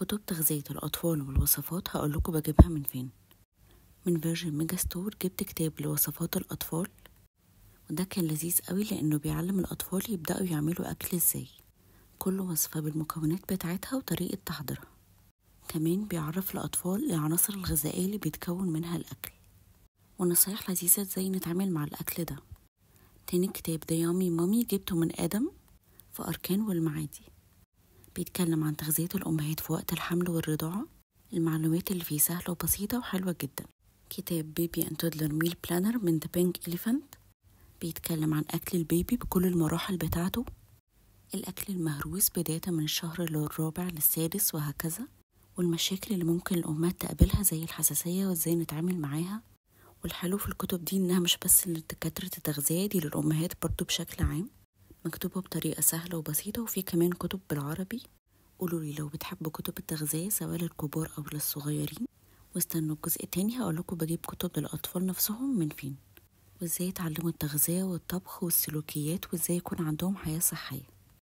كتب تغذية الأطفال والوصفات هقولكوا بجيبها من فين. من فيرجن ميجا ستور جبت كتاب لوصفات الأطفال، وده كان لذيذ قوي لأنه بيعلم الأطفال يبدأوا يعملوا أكل ازاي، كل وصفة بالمكونات بتاعتها وطريقة تحضيرها. كمان بيعرف الأطفال العناصر الغذائية اللي بيتكون منها الأكل، ونصايح لذيذة ازاي نتعامل مع الأكل ده. تاني كتاب ده يامي مامي جبته من آدم في أركان والمعادي، بيتكلم عن تغذية الأمهات في وقت الحمل والرضاعة. المعلومات اللي فيه سهلة وبسيطة وحلوة جدا. كتاب بيبي أند تودلر ميل بلانر من ذا بينك إليفانت، بيتكلم عن أكل البيبي بكل المراحل بتاعته، الأكل المهروس بداية من الشهر الرابع للسادس وهكذا، والمشاكل اللي ممكن الأمهات تقابلها زي الحساسية وازاي نتعامل معاها. والحلو في الكتب دي إنها مش بس لدكاترة التغذية، دي للأمهات برضو بشكل عام، مكتوبة بطريقة سهلة وبسيطة، وفي كمان كتب بالعربي. قولولي لو بتحبوا كتب التغذية سواء للكبار أو للصغيرين، واستنوا الجزء التاني هقولكوا بجيب كتب للأطفال نفسهم من فين، وازاي يتعلموا التغذية والطبخ والسلوكيات، وازاي يكون عندهم حياة صحية.